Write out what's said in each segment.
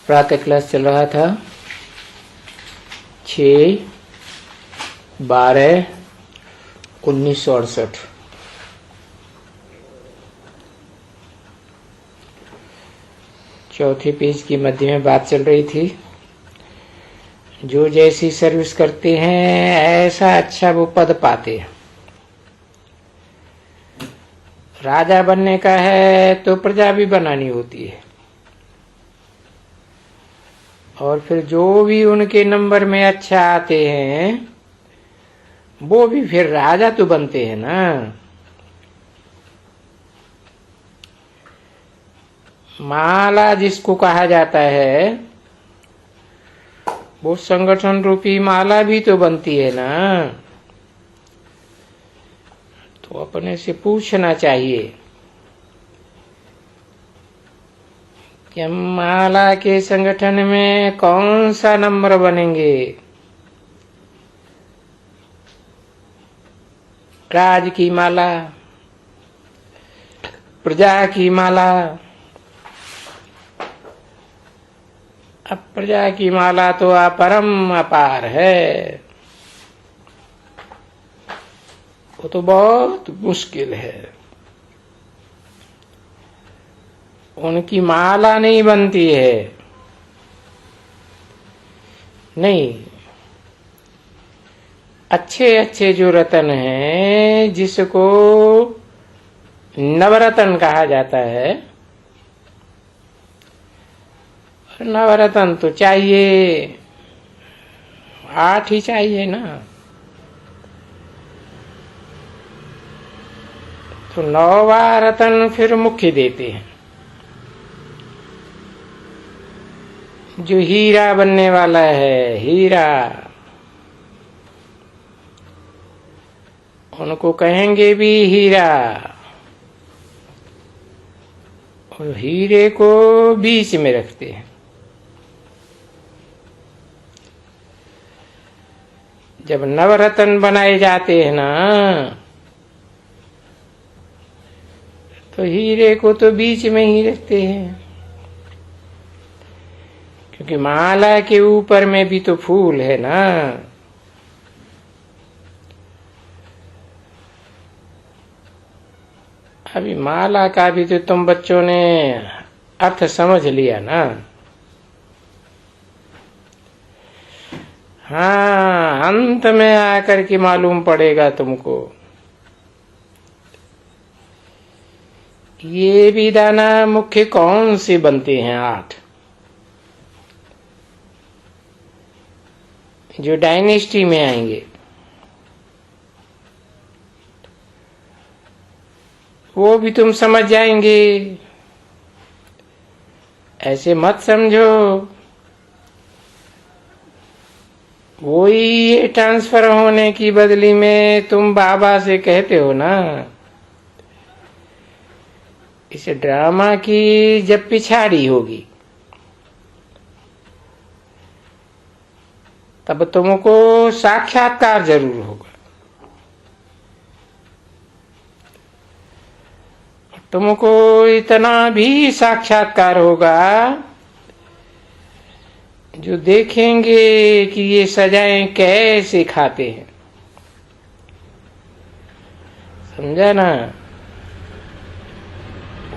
प्रातः क्लास चल रहा था 6/12/1968। चौथे पेज की मध्य में बात चल रही थी। जो जैसी सर्विस करते हैं ऐसा अच्छा वो पद पाते हैं। राजा बनने का है तो प्रजा भी बनानी होती है, और फिर जो भी उनके नंबर में अच्छा आते हैं वो भी फिर राजा तो बनते हैं ना। माला जिसको कहा जाता है वो संगठन रूपी माला भी तो बनती है ना। तो अपने से पूछना चाहिए कि हम माला के संगठन में कौन सा नंबर बनेंगे। राज की माला, प्रजा की माला। अब प्रजा की माला तो परम अपार है, वो तो बहुत मुश्किल है। उनकी माला नहीं बनती है। नहीं, अच्छे अच्छे जो रतन हैं जिसको नवरत्न कहा जाता है, नवरत्न तो चाहिए, 8 ही चाहिए ना। तो 9वां रत्न फिर मुख्य देते हैं। जो हीरा बनने वाला है, हीरा, उनको कहेंगे भी हीरा। और हीरे को बीच में रखते हैं। जब नवरत्न बनाए जाते हैं ना तो हीरे को तो बीच में ही रखते हैं, क्योंकि माला के ऊपर में भी तो फूल है ना। अभी माला का भी तो तुम बच्चों ने अर्थ समझ लिया ना। हाँ, अंत में आकर के मालूम पड़ेगा तुमको। ये भी दाना मुख्य कौन से बनते हैं? 8 जो डायनेस्टी में आएंगे, वो भी तुम समझ जाएंगे। ऐसे मत समझो वही ये ट्रांसफर होने की बदली में तुम बाबा से कहते हो ना। इस ड्रामा की जब पिछाड़ी होगी तब तुमको साक्षात्कार जरूर होगा। तुमको इतना भी साक्षात्कार होगा जो देखेंगे कि ये सजाएं कैसे खाते हैं। समझा ना?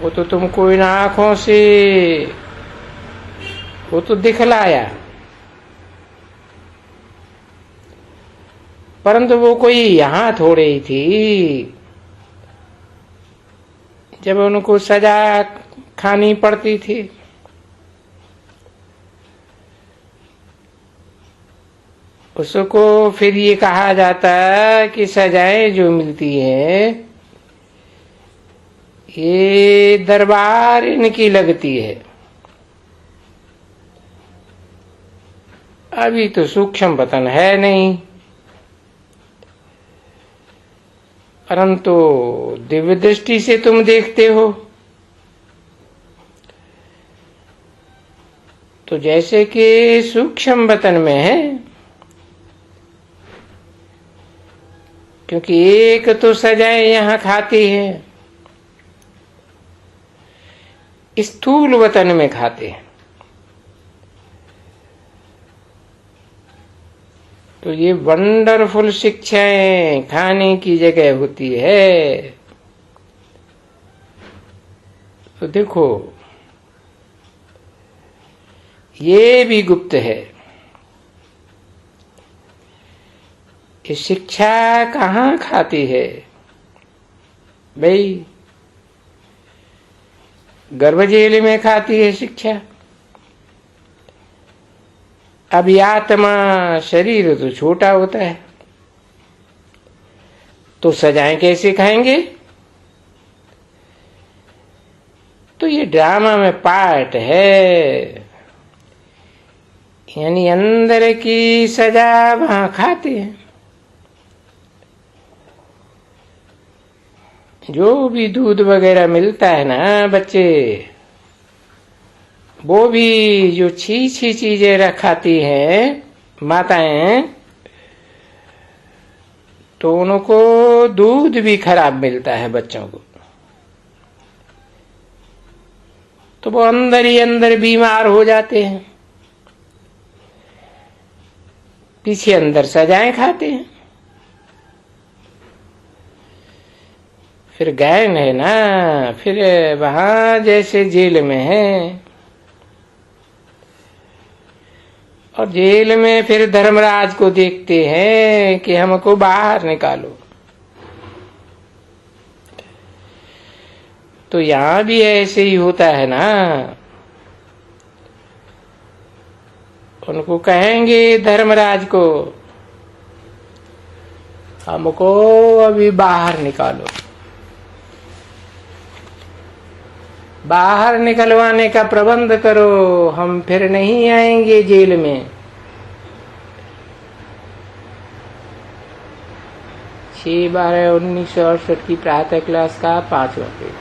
वो तो तुमको इन आंखों से वो तो दिखलाया, परंतु वो कोई यहां थोड़े ही थी। जब उनको सजा खानी पड़ती थी उसको फिर ये कहा जाता कि सजाएं जो मिलती हैं ये दरबार इनकी लगती है। अभी तो सूक्ष्म वतन है नहीं, परंतु दिव्य दृष्टि से तुम देखते हो तो जैसे कि सूक्ष्म वतन में है, क्योंकि एक तो सजाएं यहां खाती है, स्थूल वतन में खाते हैं। तो ये वंडरफुल शिक्षाएं खाने की जगह होती है। तो देखो ये भी गुप्त है। ये शिक्षा कहाँ खाती है भाई? गर्भजेल में खाती है शिक्षा। अब ये आत्मा शरीर तो छोटा होता है, तो सजाएं कैसे खाएंगे? तो ये ड्रामा में पार्ट है, यानी अंदर की सजा वहां खाते हैं। जो भी दूध वगैरह मिलता है ना बच्चे, वो भी जो छी छी चीजें रखाती हैं माताएं, तो उनको दूध भी खराब मिलता है बच्चों को। तो वो अंदर ही अंदर बीमार हो जाते हैं, पीछे अंदर सजाएं खाते हैं। फिर गैन है ना, फिर वहां जैसे जेल में है, और जेल में फिर धर्मराज को देखते हैं कि हमको बाहर निकालो। तो यहां भी ऐसे ही होता है ना। उनको कहेंगे धर्मराज को, हमको अभी बाहर निकालो। बाहर निकलवाने का प्रबंध करो, हम फिर नहीं आएंगे जेल में। 6/12/1968 की प्रातः क्लास का 5वां पेज।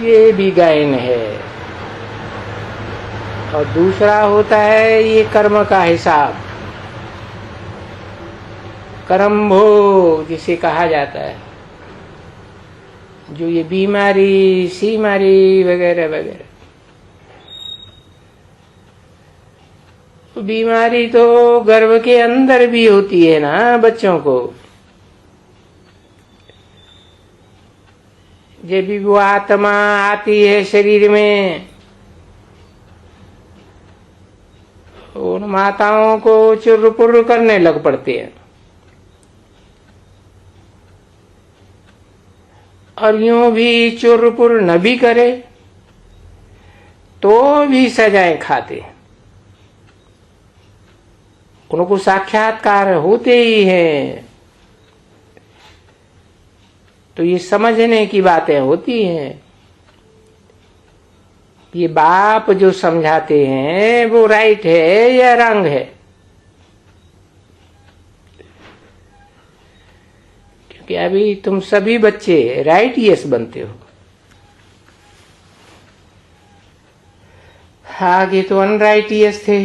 ये भी गायन है। और दूसरा होता है ये कर्म का हिसाब, कर्म भोग जिसे कहा जाता है। जो ये बीमारी सीमारी वगैरह वगैरह, तो बीमारी तो गर्भ के अंदर भी होती है ना बच्चों को। जब भी वो आत्मा आती है शरीर में, उन माताओं को चुर्र करने लग पड़ते हैं। और यूं भी चुर्र न भी करे तो भी सजाएं खाते। उनको साक्षात्कार होते ही हैं, तो ये समझने की बातें होती हैं। ये बाप जो समझाते हैं वो राइट है या रंग है? क्योंकि अभी तुम सभी बच्चे राइटियस बनते हो, आगे तो अनराइटियस थे।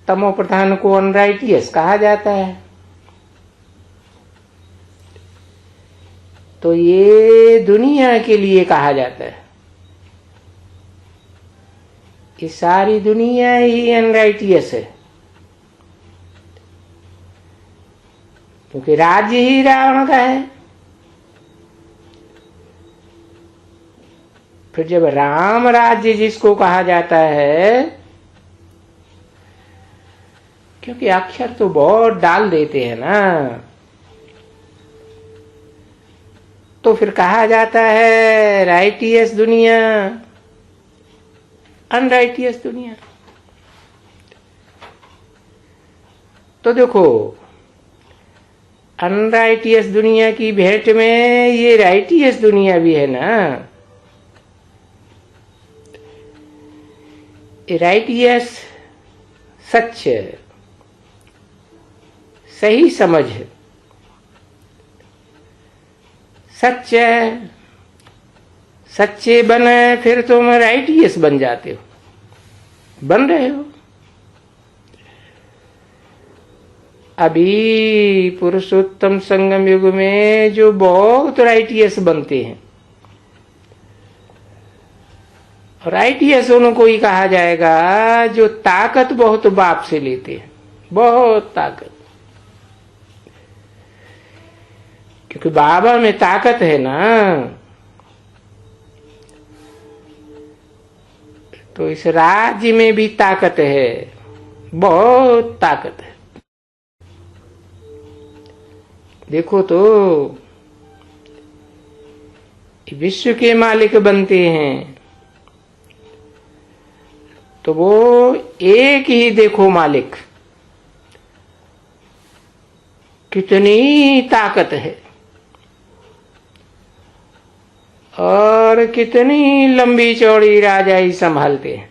तमो प्रधान को अनराइटियस कहा जाता है। तो ये दुनिया के लिए कहा जाता है। ये सारी दुनिया ही अनराइटियस है, क्योंकि राज्य ही रावण का है। फिर जब राम राज्य जिसको कहा जाता है, क्योंकि अक्षर तो बहुत डाल देते हैं ना, तो फिर कहा जाता है राइटियस दुनिया, अनराइटियस दुनिया। तो देखो अनराइटियस दुनिया की भेंट में ये राइटियस दुनिया भी है ना। राइटियस सच, सही समझ, सच्चे सच्चे बने फिर तुम राइटियस बन जाते हो, बन रहे हो। अभी पुरुषोत्तम संगम युग में जो बहुत राइटियस बनते हैं, और आईटीएस उनको ही कहा जाएगा जो ताकत बहुत बाप से लेते हैं, बहुत ताकत। क्योंकि बाबा में ताकत है ना, तो इस राज्य में भी ताकत है, बहुत ताकत है। देखो तो विश्व के मालिक बनते हैं तो वो एक ही देखो मालिक, कितनी ताकत है और कितनी लंबी चौड़ी राजाई संभालते हैं।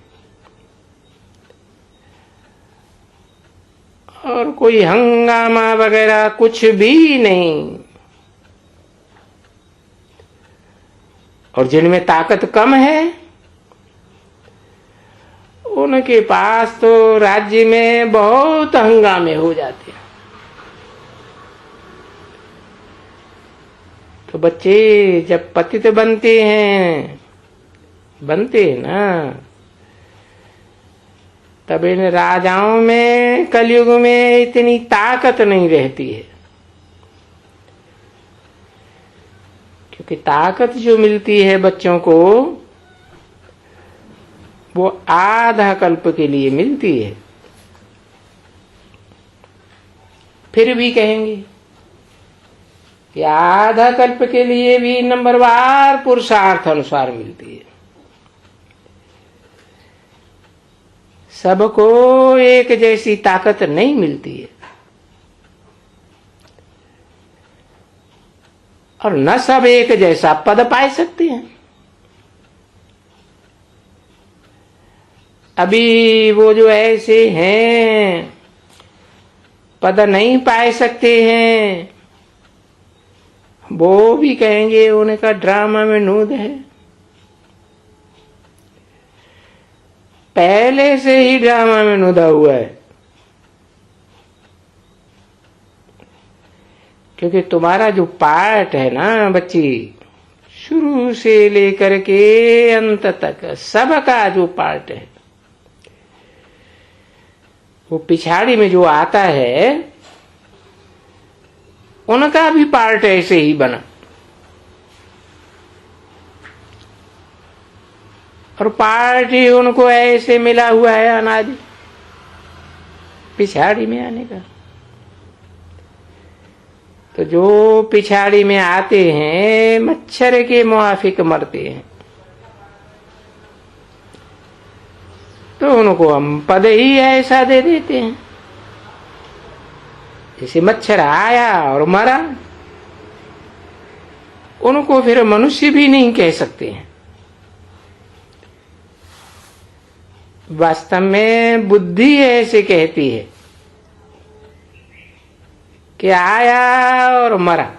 और कोई हंगामा वगैरह कुछ भी नहीं। और जिनमें ताकत कम है उनके पास तो राज्य में बहुत हंगामे हो जाते हैं। तो बच्चे जब पतित बनते हैं ना, तब इन राजाओं में कलयुग में इतनी ताकत नहीं रहती है। क्योंकि ताकत जो मिलती है बच्चों को वो आधा कल्प के लिए मिलती है। फिर भी कहेंगे कि आधा कल्प के लिए भी नंबरवार पुरुषार्थ अनुसार मिलती है। सबको एक जैसी ताकत नहीं मिलती है और न सब एक जैसा पद पाए सकते हैं। अभी वो जो ऐसे हैं पद नहीं पाए सकते हैं, वो भी कहेंगे उनका ड्रामा में नूद है। पहले से ही ड्रामा में नुदा हुआ है। क्योंकि तुम्हारा जो पार्ट है ना बच्ची, शुरू से लेकर के अंत तक सबका जो पार्ट है, वो पिछाड़ी में जो आता है उनका भी पार्ट ऐसे ही बना। और पार्ट ही उनको ऐसे मिला हुआ है अनाज पिछाड़ी में आने का। तो जो पिछाड़ी में आते हैं मच्छर के मुआफिक मरते हैं, तो उनको हम पद ही ऐसा दे देते हैं। जैसे मच्छर आया और मरा, उनको फिर मनुष्य भी नहीं कह सकते हैं। वास्तव में बुद्धि ऐसे कहती है कि आया और मरा।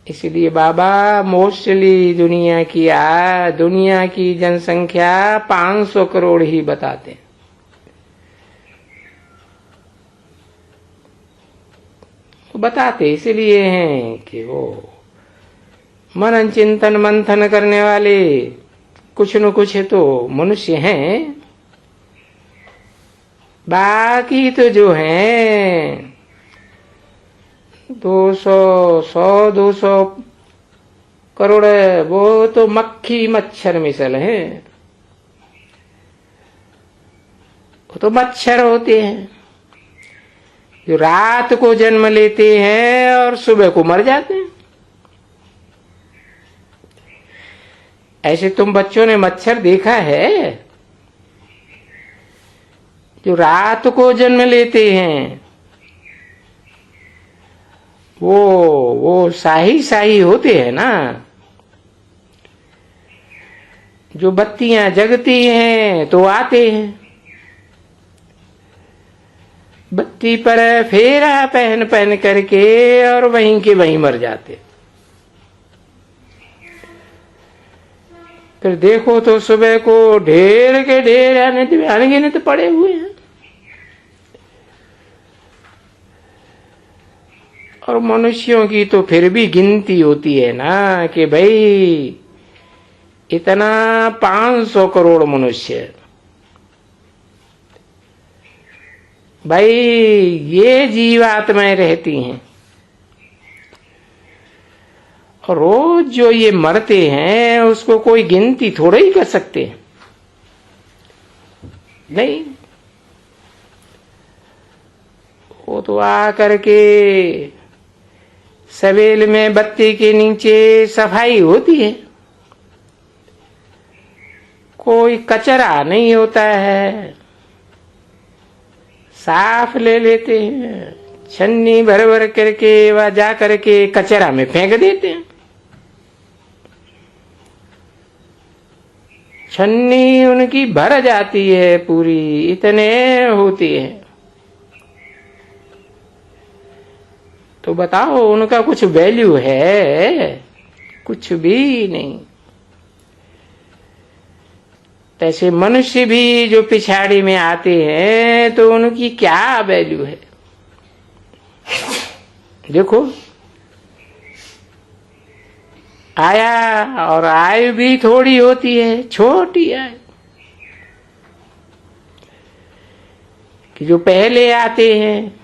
इसलिए बाबा मोस्टली दुनिया की जनसंख्या 500 करोड़ ही बताते हैं। तो बताते इसलिए हैं कि वो मनन चिंतन मंथन करने वाले कुछ न कुछ तो मनुष्य हैं। बाकी तो जो हैं 200 करोड़ वो तो मक्खी मच्छर मिसल हैं। वो तो मच्छर होते हैं जो रात को जन्म लेते हैं और सुबह को मर जाते हैं। ऐसे तुम बच्चों ने मच्छर देखा है जो रात को जन्म लेते हैं? वो शाही होते हैं ना। जो बत्तियां जगती हैं तो आते हैं, बत्ती पर फेरा पहन करके और वहीं के वहीं मर जाते। फिर देखो तो सुबह को ढेर के ढेर अनगिनत पड़े हुए हैं। और मनुष्यों की तो फिर भी गिनती होती है ना कि भाई इतना 500 करोड़ मनुष्य, भाई ये जीवात्माएं रहती हैं, और रोज जो ये मरते हैं उसको कोई गिनती थोड़ा ही कर सकते हैं। नहीं, वो तो आ करके सवेल में बत्ती के नीचे सफाई होती है, कोई कचरा नहीं होता है, साफ ले लेते हैं, छन्नी भर भर करके वह जा करके कचरा में फेंक देते हैं। छन्नी उनकी भर जाती है पूरी, इतने होती है। तो बताओ उनका कुछ वैल्यू है? कुछ भी नहीं। ऐसे मनुष्य भी जो पिछाड़ी में आते हैं तो उनकी क्या वैल्यू है? देखो, आया और आयु भी थोड़ी होती है, छोटी आयु। कि जो पहले आते हैं,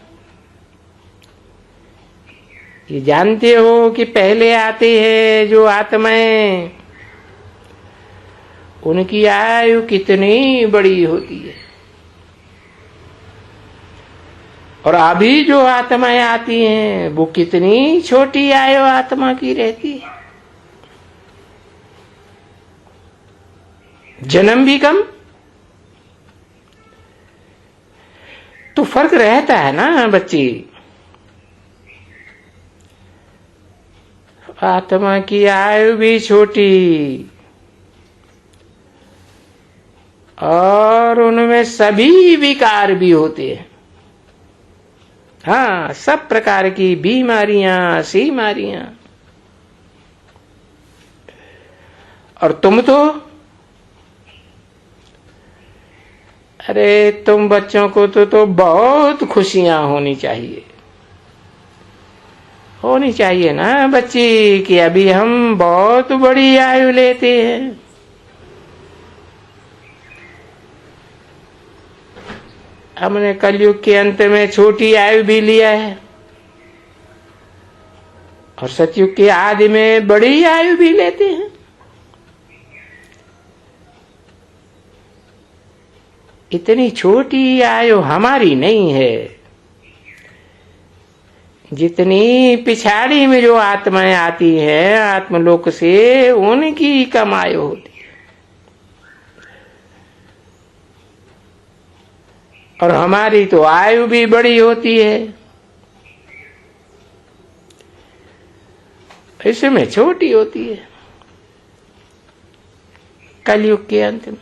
ये जानते हो कि पहले आते हैं जो आत्माएं, उनकी आयु कितनी बड़ी होती है, और अभी जो आत्माएं आती हैं वो कितनी छोटी आयु आत्मा की रहती है। जन्म भी कम, तो फर्क रहता है ना बच्ची। आत्मा की आयु भी छोटी, और उनमें सभी विकार भी होते हैं। हाँ, सब प्रकार की बीमारियां, सीमारियां। और तुम तो, अरे तुम बच्चों को तो बहुत खुशियां होनी चाहिए, होनी चाहिए ना बच्ची, कि अभी हम बहुत बड़ी आयु लेते हैं। हमने कलयुग के अंत में छोटी आयु भी लिया है, और सतयुग के आदि में बड़ी आयु भी लेते हैं। इतनी छोटी आयु हमारी नहीं है, जितनी पिछाड़ी में जो आत्माएं आती हैं आत्मलोक से, उनकी कम आयु होती है। और हमारी तो आयु भी बड़ी होती है, इसमें छोटी होती है कलयुग के अंत में।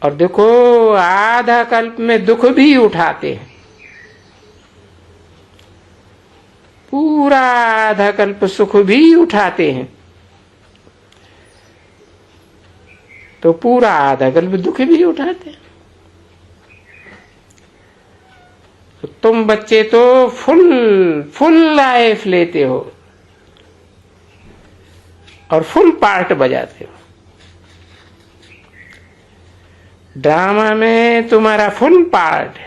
और देखो, आधा कल्प में दुख भी उठाते हैं, पूरा आधा कल्प सुख भी उठाते हैं, तो पूरा आधा कल्प दुख भी उठाते हैं। तो तुम बच्चे तो फुल लाइफ लेते हो और फुल पार्ट बजाते हो। ड्रामा में तुम्हारा फुल पार्ट।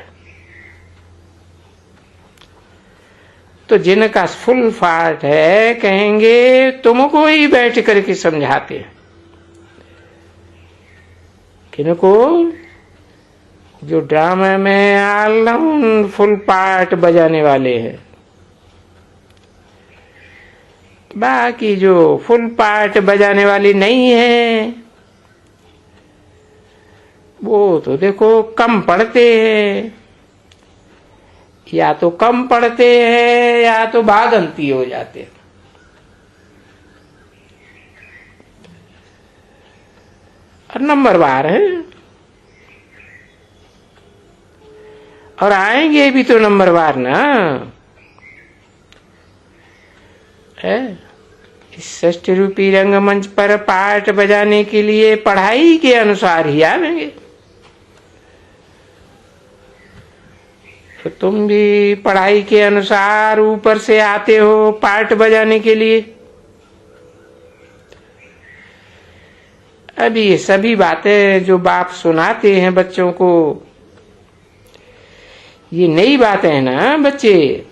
तो जिनका फुल पार्ट है कहेंगे तुमको ही बैठ करके समझाते हैं। किनको? जो ड्रामा में ऑलराउंड फुल पार्ट बजाने वाले हैं। बाकी जो फुल पार्ट बजाने वाली नहीं है, वो तो देखो कम पढ़ते हैं, या तो कम पढ़ते हैं या तो भागंती हो जाते हैं। और नंबरवार है, और आएंगे भी तो नंबरवार ना है। इस षष्ठ रूपी रंगमंच पर पार्ट बजाने के लिए पढ़ाई के अनुसार ही आवेंगे। तो तुम भी पढ़ाई के अनुसार ऊपर से आते हो पार्ट बजाने के लिए। अभी ये सभी बातें जो बाप सुनाते हैं बच्चों को, ये नई बातें हैं ना बच्चे।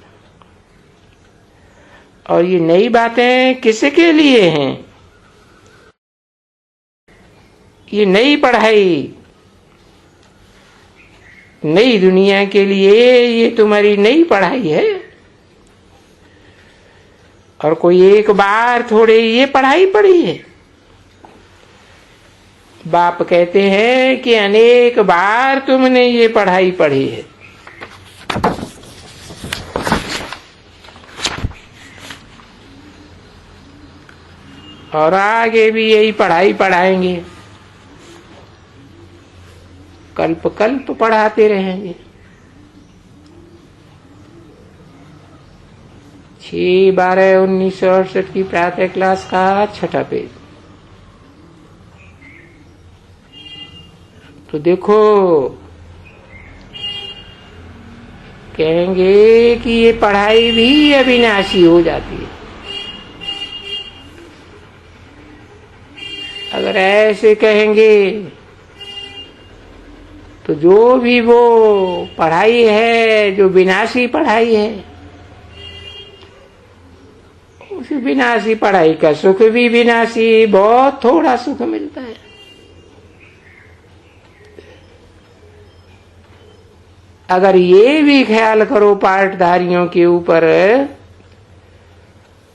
और ये नई बातें किसके लिए हैं? ये नई पढ़ाई नई दुनिया के लिए, ये तुम्हारी नई पढ़ाई है। और कोई एक बार थोड़े ये पढ़ाई पढ़ी है। बाप कहते हैं कि अनेक बार तुमने ये पढ़ाई पढ़ी है। और आगे भी यही पढ़ाई पढ़ाएंगे, कल्प कल्प पढ़ाते रहेंगे। 6/12/1968 की प्रातः क्लास का 6ठा पेज। तो देखो, कहेंगे कि ये पढ़ाई भी अविनाशी हो जाती है। अगर ऐसे कहेंगे तो जो भी वो पढ़ाई है, जो विनाशी पढ़ाई है, उस विनाशी पढ़ाई का सुख भी विनाशी, बहुत थोड़ा सुख मिलता है। अगर ये भी ख्याल करो पाठधारियों के ऊपर,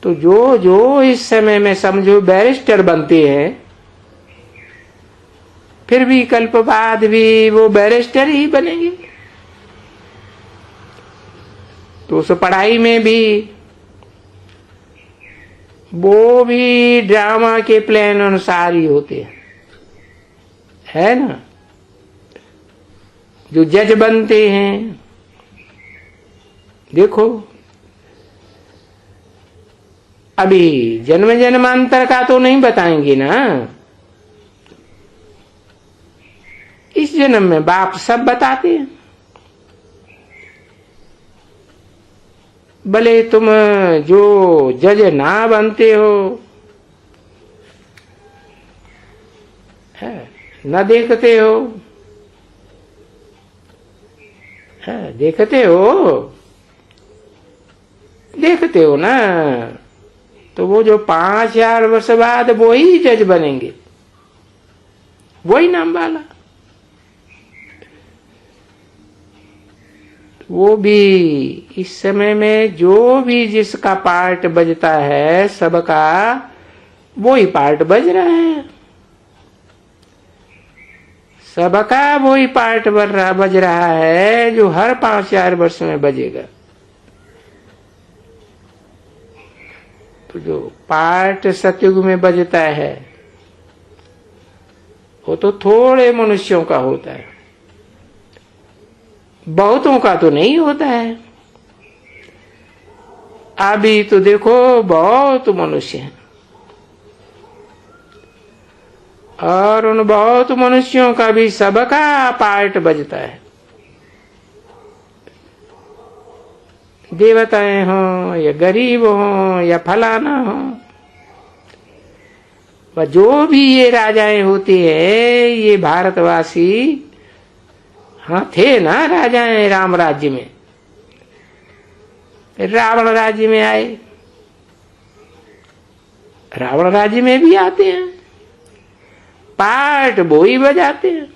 तो जो जो इस समय में समझो बैरिस्टर बनते हैं, फिर भी कल्प बाद भी वो बैरिस्टर ही बनेंगे। तो उस पढ़ाई में भी वो भी ड्रामा के प्लान अनुसार ही होते हैं, है ना। जो जज बनते हैं, देखो अभी जन्म जन्मांतर का तो नहीं बताएंगे ना। इस जन्म में बाप सब बताते हैं। भले तुम जो जज ना बनते हो, न देखते हो, देखते हो ना, तो वो जो 5000 वर्ष बाद वो ही जज बनेंगे, वही नाम वाला। वो भी इस समय में जो भी जिसका पार्ट बजता है, सबका वो ही पार्ट बज रहा है। सबका वो ही पार्ट बज रहा है जो हर 5000 वर्ष में बजेगा। तो जो पार्ट सतयुग में बजता है वो तो थोड़े मनुष्यों का होता है, बहुतों का तो नहीं होता है। अभी तो देखो बहुत मनुष्य हैं, और उन बहुत मनुष्यों का भी सबका पार्ट बजता है। देवताएं हों या गरीब हों या फलाना हो, व जो भी ये राजाएं होती है, ये भारतवासी हाँ थे ना राजाएं राम राज्य में, रावण राज्य में आए, रावण राज्य में भी आते हैं, पार्ट वो ही बजाते हैं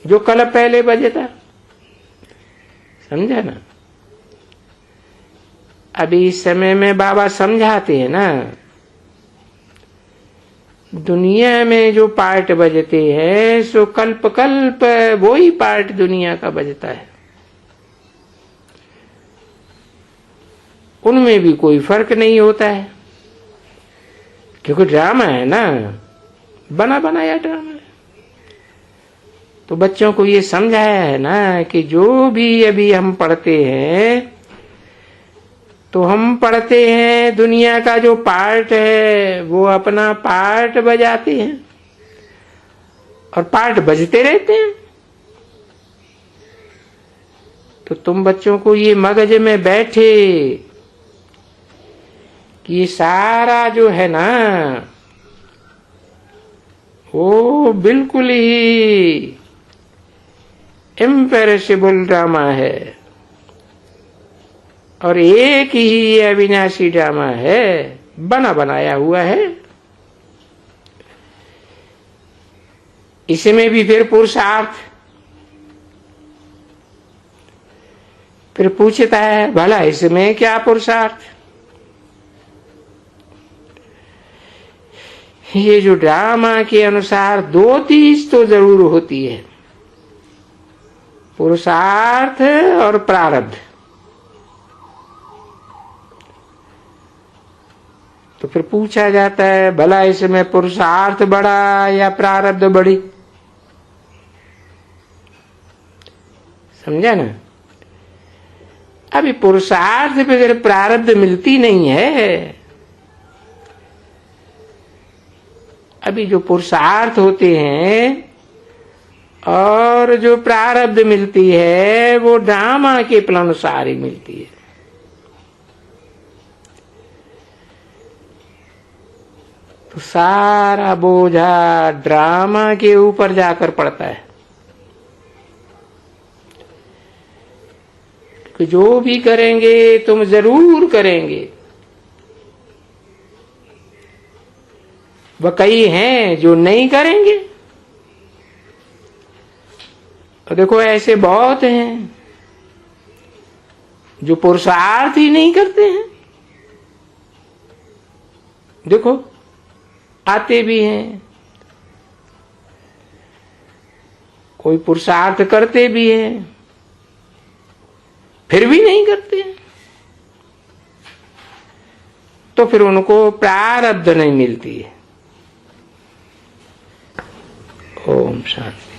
जो कल पहले बजे था। समझा ना। अभी इस समय में बाबा समझाते हैं ना, दुनिया में जो पार्ट बजते हैं सो कल्प कल्प वो ही पार्ट दुनिया का बजता है। उनमें भी कोई फर्क नहीं होता है, क्योंकि ड्रामा है ना, बना बनाया ड्रामा है। तो बच्चों को ये समझाया है ना कि जो भी अभी हम पढ़ते हैं, तो हम पढ़ते हैं दुनिया का जो पार्ट है वो अपना पार्ट बजाते हैं, और पार्ट बजते रहते हैं। तो तुम बच्चों को ये मगज में बैठे कि ये सारा जो है ना वो बिल्कुल ही इम्पेरिशेबल ड्रामा है और एक ही अविनाशी ड्रामा है, बना बनाया हुआ है। इसमें भी फिर पुरुषार्थ, फिर पूछता है भला इसमें क्या पुरुषार्थ। ये जो ड्रामा के अनुसार दो चीज तो जरूर होती है, पुरुषार्थ और प्रारब्ध। तो फिर पूछा जाता है भला इसमें पुरुषार्थ बढ़ा या प्रारब्ध बढ़ी। समझा ना? अभी पुरुषार्थ पे अगर प्रारब्ध मिलती नहीं है, अभी जो पुरुषार्थ होते हैं और जो प्रारब्ध मिलती है वो ड्रामा के अनुसार ही मिलती है। तो सारा बोझा ड्रामा के ऊपर जाकर पड़ता है कि जो भी करेंगे तुम जरूर करेंगे। वह कई हैं जो नहीं करेंगे, और देखो ऐसे बहुत हैं जो पुरुषार्थ ही नहीं करते हैं। देखो आते भी हैं, कोई पुरुषार्थ करते भी हैं, फिर भी नहीं करते हैं, तो फिर उनको प्रारब्ध नहीं मिलती है। ओम शांति।